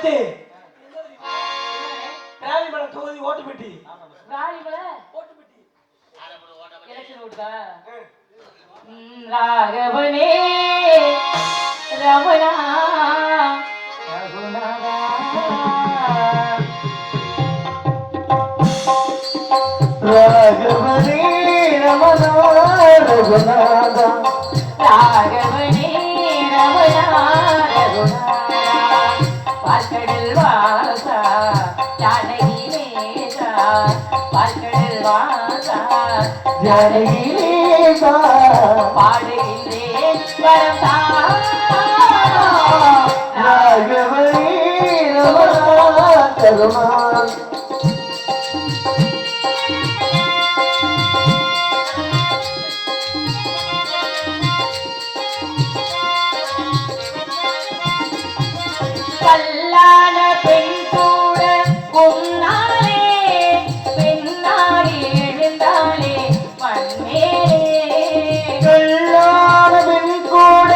கட்டு ராணிமலை தொகுதி ஓட்டுப்பட்டி ராணிமலை ஓட்டுப்பட்டி எலெக்ஷன் ஓட்டுதா ராகவனே ரமணா ரகுநாதா ராகவனே ரமணா ரகுநாதா ராகவனே ரமணா ரகுநாதா பால்கடல் வாசா ஜானகி நேசா பால்கடல் வாசா ஜானகி நேசா பாடுகின்றேன் வரதா ராகவனே ரமணா ரகுநாதா கல்லான பெண் கூட பொன்னாலே பெண்ணாடி எழுந்தாலே மண்ணேலே கல்லான பெண் கூட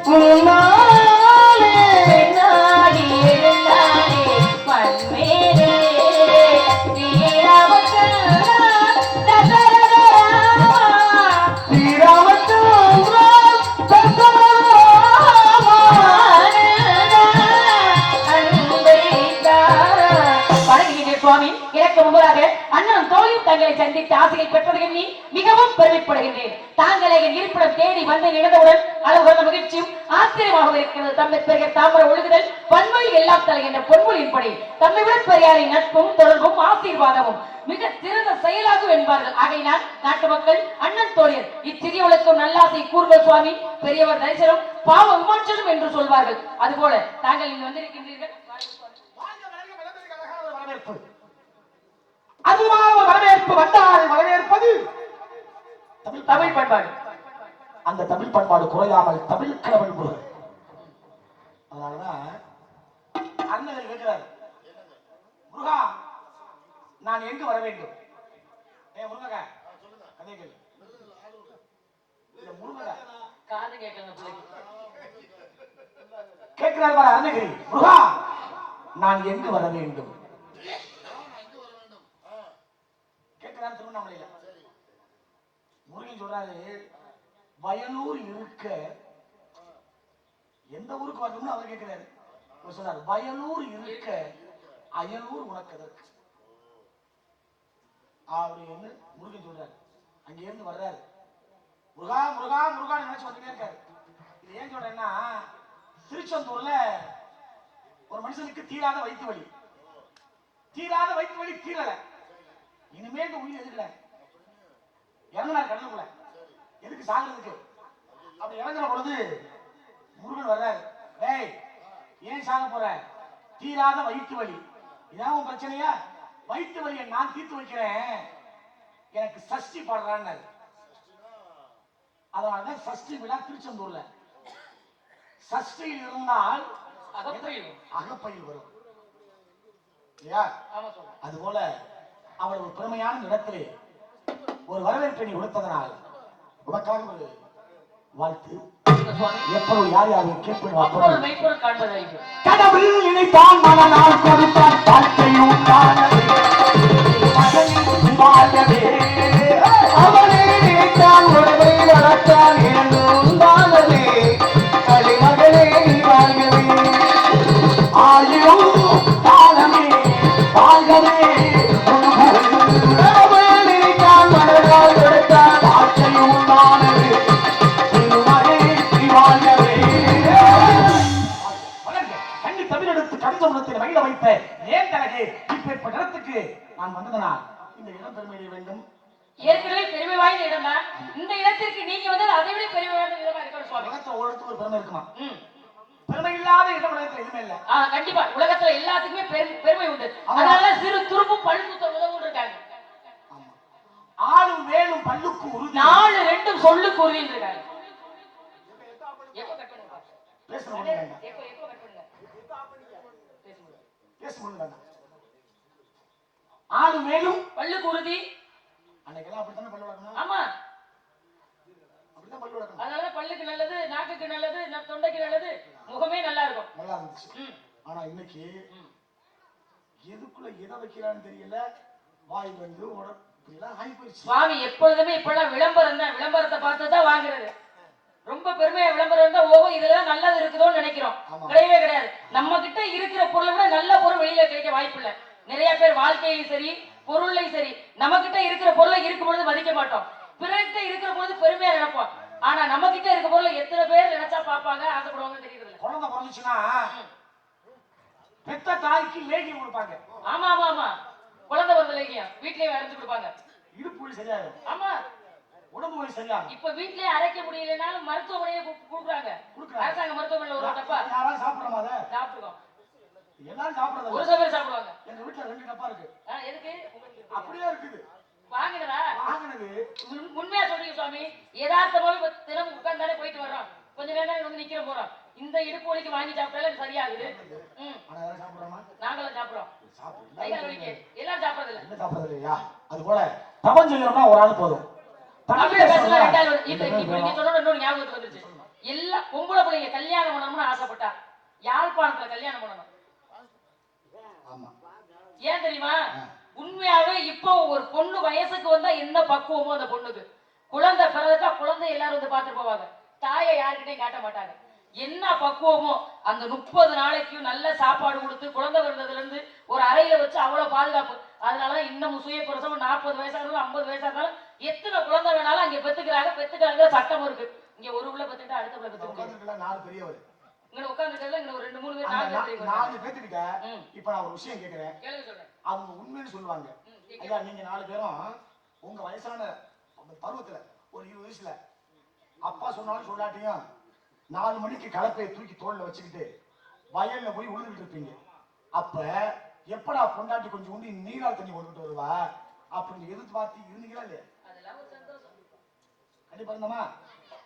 முன்னாலே பெண்ணாடி எழுந்தாலே மண்மேலே ஸ்ரீராமச்சந்திரா தசரதராமா ஸ்ரீராமச்சந்திரா தசரதராமா சுவாமி எனக்கு முன்பதாக அண்ணன் தோழியும் தங்களை சந்தித்து ஆசையை பெற்றது எண்ணி மிகவும் பெருமைப்படுகின்றேன். தாங்களை என் இருப்பிடம் தேடி வந்து இழந்தவுடன் அளவுகொண்ட மகிழ்ச்சியும் ஆச்சரியமாக இருக்கிறது. தம்மை பெரிய தாமரை ஒழுகுதல் பன்மொழி எல்லாம் தலை என்ற பொன்மொழியின்படி தம்மை விட பெரியாரின் நட்பும் தொடர்பும் ஆசீர்வாதமும் மிக சிறந்த செயலாகும் என்பார்கள். ஆகையினால் நாட்டு மக்கள் அண்ணன் தோழியர் இச்சிறியவளுக்கும் நல்லாசை கூறுகள் சுவாமி பெரியவர் தரிசனம் பாவ விமோசனம் என்று சொல்வார்கள். அதுபோல தாங்கள் இங்கு வந்திருக்கின்றீர்கள். அதுவாக வரவேற்பு வந்தால் வரவேற்பது தமிழ் பண்பாடு. அந்த தமிழ் பண்பாடு குறையாமல் தமிழ் கிழவன் முருகன். அதனாலதான் அண்ணன் கேட்கிறார், முருகா நான் எங்கு வர வேண்டும்? முருகா அதே கேள்வி முருகா காது கேட்கணும் பிள்ளைக்கு கேட்கிறார் பாரு அருணகிரி, முருகா நான் எங்கு வர வேண்டும் கேட்கிறார் திருவண்ணாமலையில. முருகன் சொல்றாரு, வயலூர் இருக்க எந்த ஊருக்கு வரணும்னு அவர் கேட்கிறாரு. சொல்றாரு, வயலூர் இருக்க அயலூர் உனக்கு எதற்கு அப்படின்னு முருகன் சொல்றாரு. அங்க இருந்து வர்றாரு, முருகா முருகா முருகா நினைச்சு வந்துட்டே இருக்காரு. இது ஏன் சொல்றேன்னா, திருச்செந்தூர்ல ஒரு மனுஷனுக்கு தீராத வயிற்று வலி, தீராத வயிற்று வலி தீரல. இனிமே இந்த உயிர் எதுக்கல இறங்கினார் கடலுக்குள்ள, எதுக்கு சாகிறதுக்கு. அப்படி இறங்குற பொழுது முருகன் வர்றாரு, டேய் ஏன் சாக போற? தீராத வயிற்று வலி, இதான் உன் பிரச்சனையா? வயிற்று வலியை நான் தீர்த்து வைக்கிறேன், எனக்கு சஷ்டி பாடுறான்னு. அதனாலதான் சஷ்டி விழா திருச்செந்தூர்ல. சஷ்டியில் இருந்தால் அகப்பையில் வரும். அதுபோல அவர் ஒரு பெருமையான இடத்திலே ஒரு வரவேற்பை கொடுத்ததனால் உனக்காக ஒரு வாழ்த்து. எப்பொழுது யார் யாரும் கேட்பது கடவுள் நினைத்தான் மனநாள் கொடுத்தான் வாழ்க்கையும் அவனே நினைத்தான் ஒருவரை வளர்த்தான் என்றும் தானவே களிமகளே நீ வாழ்கவே ஆயிரம் காலமே வாழ்கவே நான் வந்ததனால் இந்த இடம் பெருமையை வேண்டும். ஏற்கனவே பெருமை வாய்ந்த இடம் தான். இந்த இடத்திற்கு நீங்க வந்து அதை விட பெருமை வாய்ந்த இடமா இருக்கணும் சுவாமி. உலகத்துல ஒவ்வொருத்தருக்கும் ஒரு பெருமை இருக்குமா? பெருமை இல்லாத இடம் உலகத்துல எதுவுமே இல்ல. கண்டிப்பா உலகத்துல எல்லாத்துக்குமே பெருமை உண்டு. அதனால சிறு துருப்பும் பல்லுக்கு உதவும் இருக்காங்க. ஆளும் வேலும் பல்லுக்கு உறுதி, நாலு ரெண்டும் சொல்லுக்கு உறுதின்னு இருக்காங்க. ஆளு மேலும் பல்லுக்கு உறுதி. அன்னைக்கெல்லாம் அப்படித்தானே பல்லு வளர்க்கணும். ஆமா, அப்படிதான் பல்லு வளர்க்கணும். அதனால பல்லுக்கு நல்லது, நாக்குக்கு நல்லது, தொண்டைக்கு நல்லது, முகமே நல்லா இருக்கும். நல்லா இருந்துச்சு. ஆனா இன்னைக்கு எதுக்குள்ள எதை வைக்கிறான்னு தெரியல, வாய் வந்து உடம்புலாம் ஆகி போயிடுச்சு. சுவாமி எப்பொழுதுமே இப்பெல்லாம் விளம்பரம் தான், விளம்பரத்தை பார்த்து தான் வாங்குறது. ரொம்ப பெருமையா விளம்பரம் இருந்தா ஓவோ இதெல்லாம் நல்லது இருக்குதோன்னு நினைக்கிறோம். கிடையவே கிடையாது. நம்ம கிட்ட இருக்கிற பொருளை விட நல்ல பொருள் வெளியில கிடைக்க வாய்ப்பு இல்லை. நிறைய பேர் வாழ்க்கையிலும் சரி பொருள்லையும் சரி நம்ம கிட்ட இருக்கிற பொருளை இருக்கும் பொழுது மதிக்க மாட்டோம், பிறகிட்ட இருக்கிற பொழுது பெருமையா நினைப்போம். ஆனா நம்ம கிட்ட இருக்க பொருளை எத்தனை பேர் நினைச்சா பாப்பாங்க, ஆசைப்படுவாங்கன்னு தெரியுது. குழந்தை பிறந்துச்சுன்னா பெத்த தாய்க்கு லேகியம் கொடுப்பாங்க. ஆமா ஆமா ஆமா, குழந்தை பிறந்த லேகியம் வீட்லயே அரைச்சு கொடுப்பாங்க. இடுப்பு வலி சரியாகும், ஆமா உடம்பு வலி சரியாகும். இப்ப வீட்லயே அரைக்க முடியலனாலும் மருத்துவமனையே கொடுக்குறாங்க. அரசாங்க மருத்துவமனையில ஒரு டப்பா. யாராவது சாப்பிடுறோமா? அதை சாப்பிடுவோம், எல்லாரும் சாப்பிடுறது. ஒரு சில பேர் சாப்பிடுவாங்க. எங்க வீட்டுல 2 டப்பா இருக்கு. எதுக்கு? அப்படியே இருக்குது. வாங்கினதா? வாங்கினது. உண்மையா சொல்றீங்க சுவாமி. யதார்த்தமாவே தினமும் உட்கார்ந்தாலே போயிட்டு வர்றோம், கொஞ்ச நேரம் வந்து நிக்கிற போறோம். இந்த இடுப்பு வலிக்கு வாங்கி சாப்பிட்டாலே சரியாகுது. சாப்பிடுறோமா? நாங்களும் சாப்பிடுறோம். எல்லாரும் சாப்பிடுறது இல்ல. என்ன சாப்பிடுறது இல்லையா? அது போல தவம் செய்யணும்னா ஒரு ஆள் போதும். ஞாபகத்துக்கு வந்துருச்சு. எல்லா பொம்பளை பிள்ளைங்க கல்யாணம் பண்ணணும்னு ஆசைப்பட்டா யாழ்ப்பாணத்துல கல்யாணம் பண்ணணும். ஏன் தெரியுமா? உண்மையாவே இப்போ ஒரு பொண்ணு வயசுக்கு வந்தா என்ன பக்குவமோ அந்த பொண்ணுக்கு, குழந்தை பிறந்தா குழந்தை எல்லாரும் வந்து பார்த்துட்டு போவாங்க, தாயை யாருக்கிட்டையும் காட்ட மாட்டாங்க. என்ன பக்குவமோ அந்த 30 நாளைக்கு நல்ல சாப்பாடு கொடுத்து குழந்தை பிறந்ததுல இருந்து ஒரு அறையில வச்சு அவ்வளவு பாதுகாப்பு. அதனாலதான் இன்னமும் சுய பிரசவம் 40 வயசா இருந்தாலும் 50 வயசா இருந்தாலும் எத்தனை குழந்தை வேணாலும் அங்க பெத்துக்கிறாங்க சட்டம் இருக்கு. இங்க ஒரு உள்ள பெத்துட்டா அடுத்த உள்ள பெத்துக்கிட்டு 4 பெரியவர் இங்க உட்கார்ந்துட்டல, இங்க ஒரு 2 3 பேர் 4 பேத்துக்கிட்ட. இப்ப நான் ஒரு விஷயம் கேக்குறேன், கேளுங்க சொல்றேன். அவங்க உண்மைன்னு சொல்லுவாங்க. ஐயா நீங்க 4 பேரும் உங்க வயசான பருவத்துல ஒரு 20 வயசுல அப்பா சொன்னாலும் சொல்லாட்டியும் 4 மணிக்கு கலப்பையை தூக்கி தோல்ல வச்சுக்கிட்டு வயல்ல போய் உழுதுட்டு இருப்பீங்க. அப்ப எப்படா பொண்டாட்டி கொஞ்சம் உண்டி நீரால் தண்ணி கொண்டுட்டு வருவா அப்படின்னு எதிர்பார்த்து இருந்தீங்களா இல்லையா? கண்டிப்பா இருந்தமா?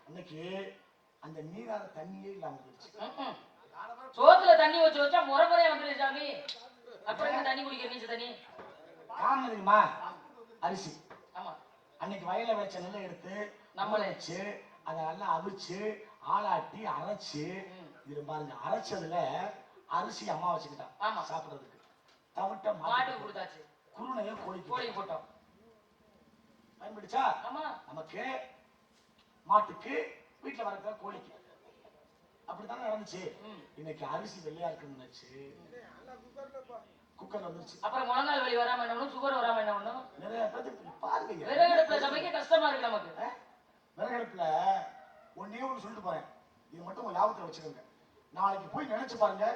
இன்னைக்கு அந்த நீரால தண்ணியே இல்லாம போயிடுச்சு. சோத்துல தண்ணி வச்சு வச்சா முறைமுறையா வந்துருச்சு சாமி. அப்புறம் தண்ணி குடிக்கிற நீச்ச தண்ணி காரணம் தெரியுமா? அரிசி. ஆமா, அன்னைக்கு வயல்ல வச்ச நெல்லை எடுத்து நம்மளை வச்சு அதை நல்லா அவிச்சு ஆளாட்டி அரைச்சு, இது பாருங்க அரைச்சதுல அரிசி அம்மா வச்சுக்கிட்டான் சாப்பிடுறதுக்கு. தவிட்ட மாட்டுக்கு கொடுத்தாச்சு, குருணைய கோழி போட்டோம். பயன்படுச்சா? ஆமா, நமக்கு மாட்டுக்கு வீட்டுல வளர்க்கிற கோழிக்கு அப்படித்தானே நடந்துச்சு. இன்னைக்கு அரிசி வெள்ளையா இருக்குன்னு நினைச்சு குக்கர் வந்துருச்சு. அப்புறம் முழங்கால் வலி வராம என்ன பண்ணும், சுகர் வராம என்ன பண்ணும்? நிறைய பேருக்கு பாருங்க, விறகடுப்புல சமைக்க கஷ்டமா இருக்கு நமக்கு. விறகடுப்புல ஒன்னே ஒன்று சொல்லிட்டு போறேன், இது மட்டும் உங்க ஞாபகத்துல வச்சுக்கோங்க. நாளைக்கு போய் நினைச்சு பாருங்க,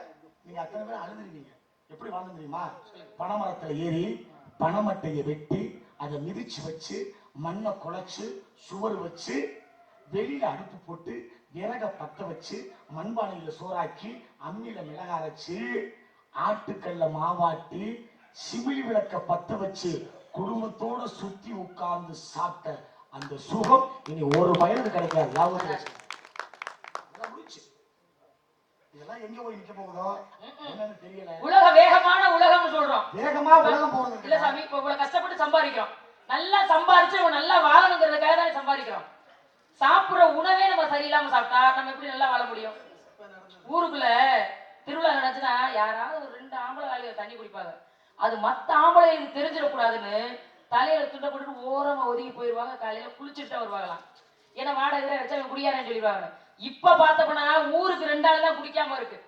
நீங்க அத்தனை பேர் அழுதுருவீங்க. எப்படி வாழ்ந்து தெரியுமா? பனைமரத்துல ஏறி பனைமட்டையை வெட்டி அதை மிதிச்சு வச்சு மண்ணை குழைச்சு சுவர் வச்சு வெளியில அடுப்பு போட்டு விறக பத்த வச்சு மண்பானையில சோறாக்கி அம்மியில மிளகா அரைச்சு ஆட்டுக்கல்ல மாவாட்டி சிமிழி விளக்க பத்த வச்சு குடும்பத்தோட சுத்தி உட்கார்ந்து சாப்பிட்ட அந்த சுகம் இனி ஒரு வயது கிடைக்காது. இதெல்லாம் எங்க போய் நிக்க போகுதோ என்னன்னு தெரியல. உலக வேகமான உலகம் சொல்றோம், வேகமா உலகம் போறது இல்ல சாமி. இப்ப இவ்வளவு கஷ்டப்பட்டு சம்பாதிக்கிறோம், நல்லா சம்பாதிச்சு அவன் நல்லா வாழணுங்கிறதுக்காக தானே சம்பாதிக்கிறோம். சாப்பிடுற உணவே நம்ம சரியில்லாம சாப்பிட்டா நம்ம எப்படி நல்லா வாழ முடியும்? ஊருக்குள்ள திருவிழா நடந்துச்சுன்னா யாராவது ஒரு 2 ஆம்பளை ஆளுங்க தண்ணி குடிப்பாங்க. அது மத்த ஆம்பளைகளுக்கு தெரிஞ்சிடக்கூடாதுன்னு தலையில துண்டை போட்டுட்டு ஓரமா ஒதுங்கி போயிருவாங்க. காலையில குளிச்சுட்டு வருவாங்களாம். ஏன்னா வாடகை வச்சா குடியாரன்னு சொல்லிடுவாங்க. இப்ப பார்த்தப்பனா ஊருக்கு 2 ஆள் தான் குடிக்காம இருக்கு.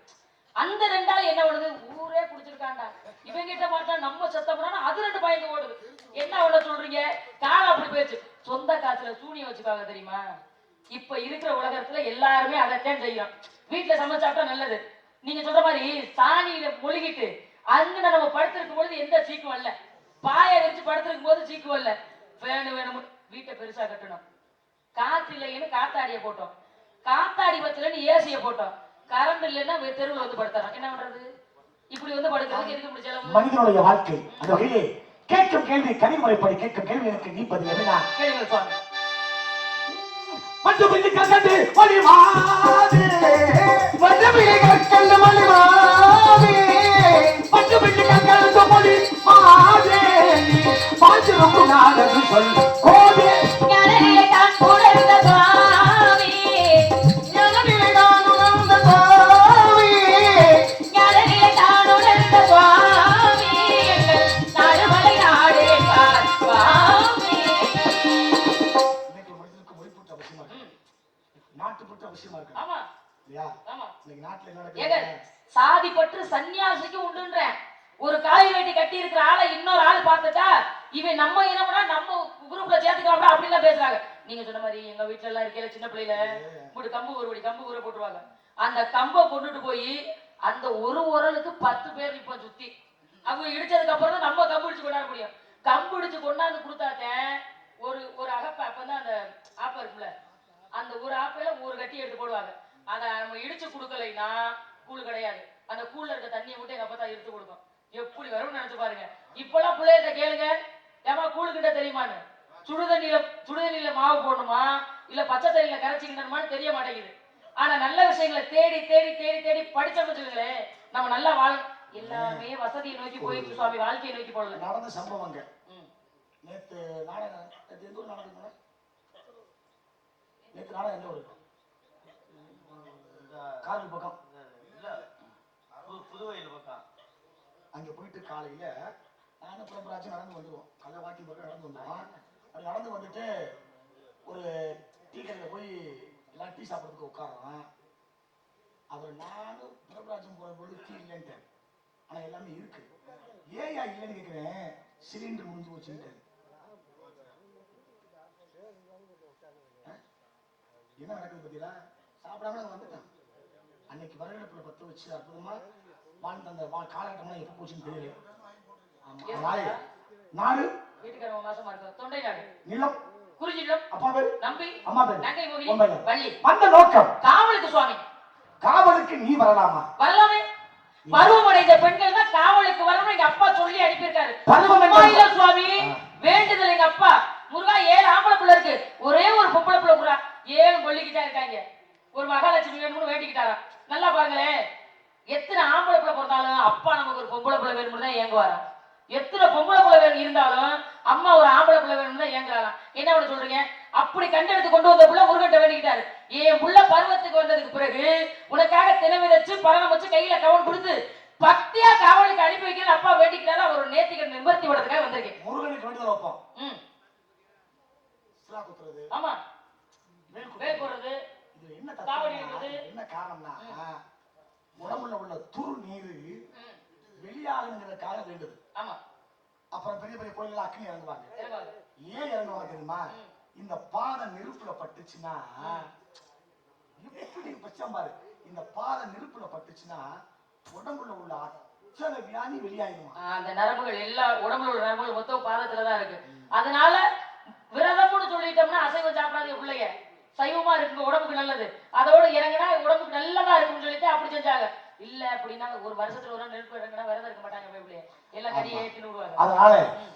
அந்த 2 ஆள் என்ன பண்ணுது, ஊரே குடிச்சிருக்காண்டா இவங்க கிட்ட மாட்டா நம்ம செத்த போனா அது 2 பயந்து ஓடுது. என்ன பண்ண சொல்றீங்க? காலம் அப்படி போயிடுச்சு. சொந்த காசுல சூனியம் வச்சுக்காங்க தெரியுமா? இப்ப இருக்கிற உலகத்துல எல்லாருமே அதைத்தான் செய்யும். வீட்டுல சமைச்சாட்டா நல்லது. நீங்க சொல்ற மாதிரி சாணியில மொழிகிட்டு அங்க நம்ம படுத்திருக்கும் பொழுது எந்த சீக்கும் இல்ல, பாய வச்சு படுத்திருக்கும் போது சீக்கும் இல்ல. வேணும் வீட்டை பெருசா கட்டணும். காத்து இல்லைன்னு காத்தாடிய போட்டோம், காத்தாடி பத்தலன்னு ஏசிய போட்டோம். கரண்ட் இல்லைன்னா தெருவில் வந்து படுத்துறோம். என்ன பண்றது? இப்படி வந்து படுக்கிறதுக்கு எதுக்கு இப்படி செலவு? மனிதனுடைய வாழ்க்கை அந்த வகையிலே கேட்கும் கேள்வி கனிமுறைப்படி கேட்கும் கேள்வி எனக்கு நீ பதில் என்ன கேளுங்க சுவாமி. மஞ்சள் கண்டு மொழிவாது மஞ்சள் கண்டு மொழிவாது மஞ்சள் கண்டு மொழிவாது பாஞ்சு ரொம்ப நாடு சொல் கோதே ஞானநிலை தான் உணர்ந்த சுவாமி, ஞானநிலை தான் உணர்ந்த சுவாமி, ஞானநிலை உற்ற விஷயமா இருக்கு. ஆமா இல்லையா? ஆமா. இன்னைக்கு நாட்டுல என்ன ஏங்க நடக்குது? சாதி பற்று சன்னியாசிக்கு உண்டுன்றேன். ஒரு காய் வெட்டி கட்டி இருக்கிற ஆளை இன்னொரு ஆள் பார்த்துட்டா இவன் நம்ம இனம்னா நம்ம குரூப்ல சேர்த்துக்கலாம் அப்படிலாம் பேசுறாங்க. நீங்க சொன்ன மாதிரி எங்க வீட்டுல எல்லாம் இருக்கையில சின்ன பிள்ளையில இப்படி கம்பு ஊற போட்டுருவாங்க. அந்த கம்பை கொண்டுட்டு போய் அந்த ஒரு உரலுக்கு 10 பேர் இப்ப சுத்தி அவங்க இடிச்சதுக்கு அப்புறம் தான் நம்ம கம்பு இடிச்சு கொண்டாட முடியும். கம்பு இடிச்சு கொண்டாந்து கொடுத்தாக்க ஒரு அகப்ப அப்பதான் அந்த ஆப்ப இருக்குல்ல, அந்த ஒரு ஆப்பையில ஒரு கட்டி எடுத்து போடுவாங்க. அதை நம்ம இடிச்சு கொடுக்கலைன்னா கூழ் கிடையாது. அந்த கூழ்ல இருக்க தண்ணியை மட்டும் எங்க அப்பா தான் எடுத்து கொடுக்கும். எப்படி வரும்னு நினைச்சு பாருங்க. இப்பெல்லாம் பிள்ளைகிட்ட கேளுங்க, ஏமா கூழுக்கிட்ட தெரியுமான்னு. சுடுதண்ணில மாவு போடணுமா இல்ல பச்சை தண்ணியில கரைச்சிக்கணுமான்னு தெரிய மாட்டேங்குது. ஆனா நல்ல விஷயங்களை தேடி தேடி தேடி தேடி படிச்சவங்களே நம்ம நல்லா வாழ எல்லாமே வசதியை நோக்கி போயிட்டு சுவாமி, வாழ்க்கையை நோக்கி போடல. நடந்த சம்பவங்க நேத்து நாடகம் எந்த ஊர் நடக்குதுங்க? நேத்து நாடகம் எந்த ஊர்? கார்கில் பக்கம் புதுவையில் பக்கம். அங்க போயிட்டு காலையில நானும் பிரபராஜும் நடந்து வந்துடுவோம். கல்ல வாக்கி பக்கம் நடந்து வந்துடுவோம். அப்படி நடந்து வந்துட்டு ஒரு டீ கடையில் போய் எல்லாம் டீ சாப்பிட்றதுக்கு உட்காரோம். அவர் நானும் பிரபராஜும் போகிற பொழுது டீ இல்லைன்ட்டேன். ஆனால் எல்லாமே இருக்கு. ஏயா இல்லைன்னு கேட்குறேன். சிலிண்டர் முடிஞ்சு போச்சுன்ட்டு. என்ன நடக்குது பார்த்தீங்களா? சாப்பிடாம நாங்கள் வந்துட்டோம். அன்னைக்கு வரவேற்புல 10 வச்சு அற்புதமா வாழ்ந்த அந்த காலகட்டம்லாம் எப்போ போச்சுன்னு தெரியல. நாடு வீட்டுக்காரங்க மாசமா இருக்காங்க. தொண்டை நாடு நிலம் குறிஞ்சிடம் அப்பா பேரு நம்பி அம்மா பேரு நங்கை மோகினி வள்ளி. அந்த நோக்கம் காவலுக்கு சுவாமி. காவலுக்கு நீ வரலாமா? வரலாமே. பருவமடைந்த பெண்கள் தான் காவலுக்கு வரணும் எங்க அப்பா சொல்லி அனுப்பியிருக்காரு. பருவமடைந்த சுவாமி வேண்டுதல் எங்க அப்பா முருகா 7 ஆம்பளை பிள்ளை இருக்கு, ஒரே ஒரு பொம்பளை பிள்ளை குறா 7 கொல்லிக்கிட்டா இருக்காங்க. ஒரு மகாலட்சுமி வேணும்னு வேண்டிக்கிட்டாரா. நல்லா பாருங்களேன், எத்தனை ஆம்பளை பிள்ளை பிறந்தாலும் அப்பா நமக்கு ஒரு பொம்பளை பிள்ளை வேணும்னு தான் ஏங்குவாரா. எத்தனை பொம்பளை பிள்ளை வேணும் இருந்தாலும் அம்மா ஒரு ஆம்பளை பிள்ளை வேணும்னு தான் ஏங்குறாராம். என்ன பண்ண சொல்றீங்க? அப்படி கண்டெடுத்து கொண்டு வந்த பிள்ளை முருகன்ட்ட வேண்டிக்கிட்டாரு. என் புள்ள பருவத்துக்கு வந்ததுக்கு பிறகு உனக்காக தினவி வச்சு பரணம் வச்சு கையில கவன் கொடுத்து பக்தியா காவலுக்கு அனுப்பி வைக்கிறது அப்பா வேண்டிக்கிட்டாரு. அவர் நேர்த்திக்கடன் நிவர்த்தி விடுறதுக்காக வந்திருக்கேன். முருகனுக்கு வேண்டுதல் வைப்போம். ஆமா வேல் போடுறது இது என்ன காவடி எடுக்கிறது. என்ன காரணம்னா உடம்புல உள்ள துரு நீர் வெளியாகுங்கிறதுக்காக வேண்டுது. ஆமா. அப்புறம் பெரிய பெரிய கோயில்ல அக்னி இறங்குவாங்க. ஏன் இறங்குவாங்க தெரியுமா? இந்த பாதை நெருப்புல பட்டுச்சுன்னா எப்படி பச்சம் பாரு, இந்த பாதை நெருப்புல பட்டுச்சுன்னா உடம்புல உள்ள அத்தனை வியாதி வெளியாயிடுமா. அந்த நரம்புகள் எல்லா உடம்புல உள்ள நரம்புகள் மொத்தம் பாதத்துலதான் இருக்கு. அதனால விரதம்னு சொல்லிட்டோம்னா அசைவம் சாப்பிடாதீங்க பிள்ளைங்க, சைவமா இருக்குங்க உடம்புக்கு நல்லது. அதோட இறங்கினா உடம்புக்கு நல்லதா இருக்கும்னு சொல்லிட்டு அப்படி செஞ்சாங்க. இல்ல அப்படின்னா ஒரு வருஷத்துல ஒரு நெருப்பு இறங்கினா விரதம் இருக்க மாட்டாங்க பிள்ளைங்க, எல்லாம் கடியை ஏற்றின்னு விடுவாங்க. அதனால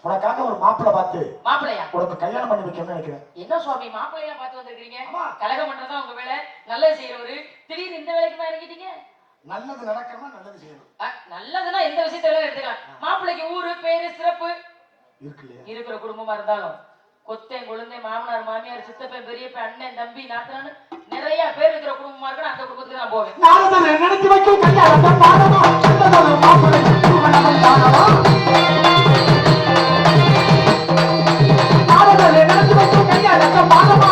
உனக்காக ஒரு மாப்பிள்ளை பார்த்து மாப்பிள்ளையா உனக்கு கல்யாணம் பண்ணி வைக்கணும்னு நினைக்கிறேன். என்ன சுவாமி மாப்பிள்ளையா பார்த்து வந்திருக்கீங்க? கலகம் பண்றதா உங்க வேலை, நல்லது செய்யறவரு, திடீர்னு இந்த வேலைக்கு தான் இறங்கிட்டீங்க. நல்லது நடக்கணும்னா நல்லது செய்யணும். நல்லதுன்னா எந்த விஷயத்த எடுத்துக்கலாம். மாப்பிள்ளைக்கு ஊரு பேரு சிறப்பு இருக்கிற குடும்பமா இருந்தாலும் கொத்தேன் கொழுந்தேன் மாமனார் மாமியார் சித்தப்பேன் பெரியப்பேன் அண்ணன் தம்பி நாத்தனான்னு நிறைய பேர் இருக்கிற குடும்பமா இருக்கணும். அந்த குடும்பத்துக்கு நான் போவேன். நினைச்சு வைக்கும் கல்யாணத்தை பாடணும். மாப்பிள்ளை நினைச்சு வைக்கும் கல்யாணத்தை பாடமா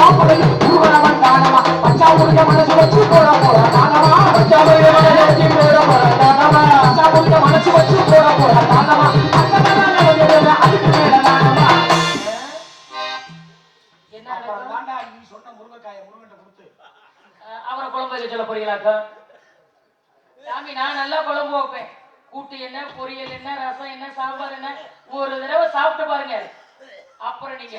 மாப்பிள்ளை ஊர்வலவன் தானமா பச்சாவுடைய மனசு வச்சு போட போற தானமா பச்சாவுடைய மனசு வச்சு போட போற தானமா பச்சாவுடைய மனசு வச்சு போட போற தானமா அதுக்கு மேல தானமா. அவரை குழம்பு வைக்க சொல்ல போறீங்களாக்கா? சாமி நான் நல்லா குழம்பு வைப்பேன். கூட்டு என்ன, பொரியல் என்ன, ரசம் என்ன, சாம்பார் என்ன, ஒரு தடவை சாப்பிட்டு பாருங்க. அப்புறம் நீங்க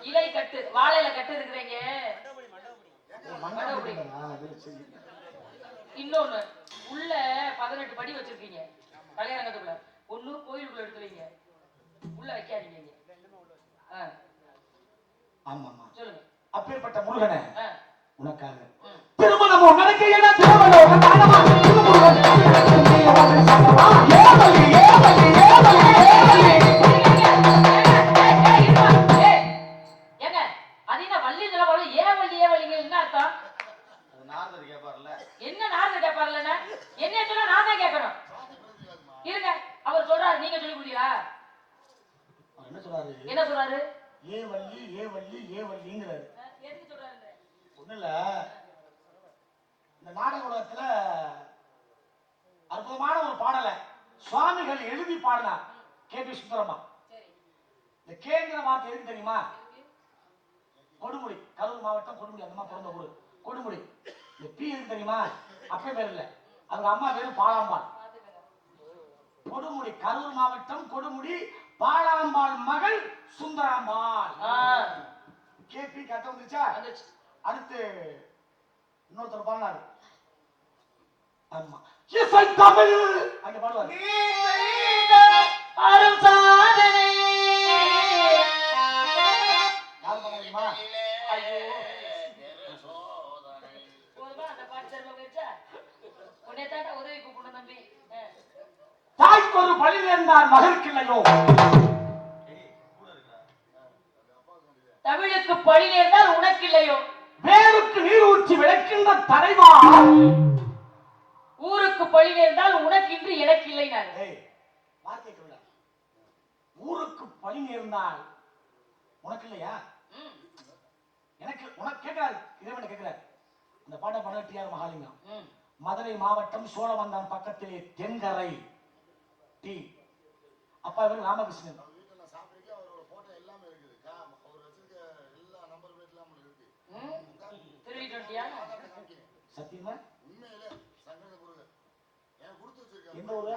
இலை கட்டு வாழையில கட்டு இருக்கிறீங்க. இன்னொன்னு உள்ள 18 படி வச்சிருக்கீங்க கல்யாணத்துக்குள்ள. ஒண்ணு கோயிலுக்குள்ள எடுத்து வைங்க, உள்ள வைக்காதீங்க. சொல்லுங்க. அப்பேற்பட்ட முருகனை உனக்காக திருமணமும் நடக்கையில திருமணம் தானமா திருமுருகன் ஏவலி ஏவலி ஏவலி ஏவலி. ஏங்க அது என்ன வள்ளி நிலவரம் ஏவலி ஏவலிங்க என்ன அர்த்தம்? நாரதர் கேட்பார்ல. என்ன நாரதர் கேட்பார்ல? என்ன சொன்னா நான் தான் கேட்கணும். இருங்க அவர் சொல்றாரு, நீங்க சொல்லி கொடுத்தீங்களா? என்ன சொல்றாரு? என்ன சொல்றாரு? ஏ வள்ளி ஏ வள்ளி ஏ வள்ளிங்கிறாரு. எதுக்கு சொல்றாரு? ஒண்ணு இல்ல, இந்த நாடக உலகத்துல அற்புதமான ஒரு பாடலை சுவாமிகள் எழுதி பாடினார். கே.பி. சுந்தரம்மா. இந்த கேங்கிற வார்த்தை எதுக்கு தெரியுமா? கொடுமுடி, கரூர் மாவட்டம் கொடுமுடி, அந்த மாதிரி பிறந்த ஊரு கொடுமுடி. இந்த பி எதுக்கு தெரியுமா? அப்பே பேர் இல்ல, அவங்க அம்மா பேரு பாலாம்பாள். கொடுமுடி, கரூர் மாவட்டம் கொடுமுடி, பாலாம்பாள் மகள் சுந்தராம்பாள். கே.பி. கட்ட வந்துச்சா? அடுத்து இன்னொருத்தர் பாடினாரு. ஆமா, இசை தமிழ் அங்க பாடுவார். அரும் சாதனை யார் பாடுறீமா? ஐயோ போதுமா அந்த பாட்டு தெரிஞ்ச போயிடுச்சா? உன்னை தாண்டா உதவி கூப்பிடணும் தம்பி. தாய்க்கு ஒரு பழி நேர்ந்தார் மகனுக்கு இல்லையோ. தமிழுக்கு பழி நேர்ந்தால் உனக்கு இல்லையோ. வேருக்கு நீர் ஊற்றி விளக்கின்ற தலைவா. ஊருக்கு பழி நேர்ந்தால் உனக்கு இன்று எனக்கு இல்லை. நான் வார்த்தை கேட்கல. ஊருக்கு பழி நேர்ந்தால் உனக்கு இல்லையா? எனக்கு உனக்கு கேட்கிறாரு, இறைவன் கேட்கிறாரு. அந்த பாட பாட டி.ஆர். மகாலிங்கம். மதுரை மாவட்டம் சோழவந்தான் பக்கத்திலே தென்கரை டி. அப்பா இவர் ராமகிருஷ்ணன். சத்தியமா எந்த ஊரு?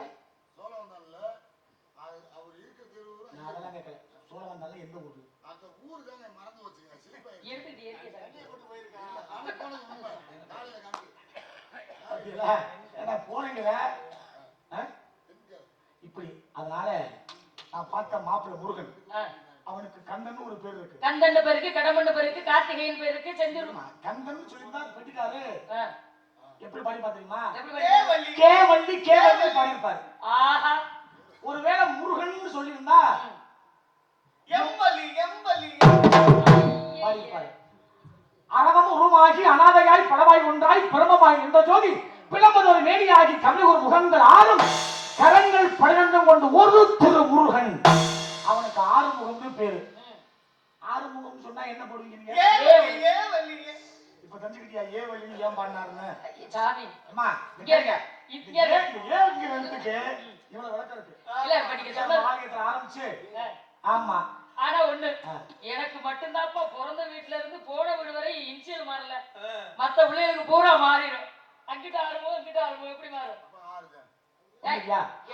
நான் அதெல்லாம் கேட்கல. சோழவந்தான்ல எந்த ஊரு? அந்த ஊரு தாங்க மறந்து வச்சுங்க. போனீங்கள இப்படி. அதனால நான் பார்த்த மாப்பிள்ளை முருகன், அவனுக்கு கந்தன் ஒரு பேர் இருக்கு. கந்தன் பேர் இருக்கு, கடம்பன் பேர் இருக்கு, கார்த்திகேயன் பேர் இருக்கு, செந்தில். கந்தன் சொல்லிருந்தா பெட்டிக்காரு எப்படி பாடி பாத்தீங்களா? எப்படி கே வள்ளி கே வள்ளி பாடிருப்பாரு. ஆஹா, ஒருவேளை முருகன் சொல்லியிருந்தா எம்பலி எம்பலி பாடிருப்பாரு. அரவம் உருமாகி அனாதையாய் பலவாய் ஒன்றாய் பிரமமாய் நின்ற ஜோதி பிளம்பதொரு மேனியாகி கவிழூர் முகங்கள் ஆறும் கரங்கள் 12 கொண்டு ஒரு திரு முருகன். அவனுக்கு ஆறுமுகம்னு பேரு. ஆறுமுகம் சொன்னா என்ன போடுவீங்க? இப்ப தெரிஞ்சுக்கிட்டியா ஏ வள்ளின்னு ஏன் பாடினாருன்னு? சாமி அம்மா கேளுங்க. எழுத்துக்கு இவ்வளவு விளக்கம் இருக்கு. இல்ல இப்ப நீங்க சொன்ன ஆகியத்துல ஆரம்பிச்சு. ஆமா, ஆனா ஒண்ணு, எனக்கு மட்டும்தான்ப்பா பிறந்த வீட்டுல இருந்து போன வீடு வரை இன்சியல் மாறல. மத்த பிள்ளைகளுக்கு பூரா மாறிடும். அங்கிட்ட ஆறுமோ இங்கிட்ட ஆறுமோ எப்படி மாறும்?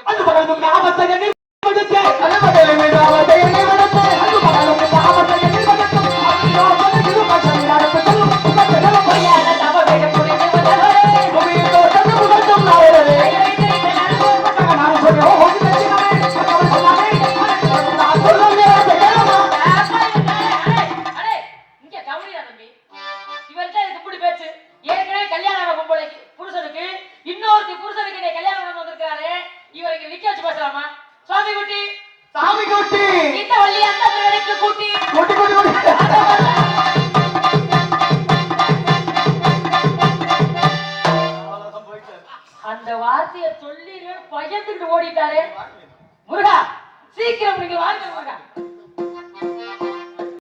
அது பகலும் நாமத்தை எண்ணி விடுத்தே, அது பகலும் நாமத்தை எண்ணி விடுத்தே, அது பகலும் நாமத்தை எண்ணி விடுத்தே, ஐயோ மனதில் மச்சம் நடப்பு சொல்லும் மச்சம் பொய்யான தவ வேக புரிந்து வந்தவரே கோவிலோ தந்து முகத்தும் நாவரே நான் சொல்றேன். ஓ கிட்டச்சினே நான் சொன்னானே நான் சொல்றேன். அடே இங்க கவனியா தம்பி, இவர்ட்ட இதுக்கு இப்படி பேச்சு. ஏற்கனவே கல்யாணம் ஆன பொம்பளைக்கு புருஷனுக்கு இன்னொருத்தி புருஷனுக்கு நீ கல்யாணம் பண்ண வந்திருக்காரு. இவருக்கு நிக்க வச்சு பேசலாமா? சுவாமி குட்டி சாமி குட்டி இந்த வள்ளி அந்த பிள்ளைக்கு கூட்டி குட்டி குட்டி குட்டி அந்த வார்த்தையை சொல்லி பயந்துட்டு ஓடிட்டாரு. முருகா சீக்கிரம் நீங்க வாங்க முருகா.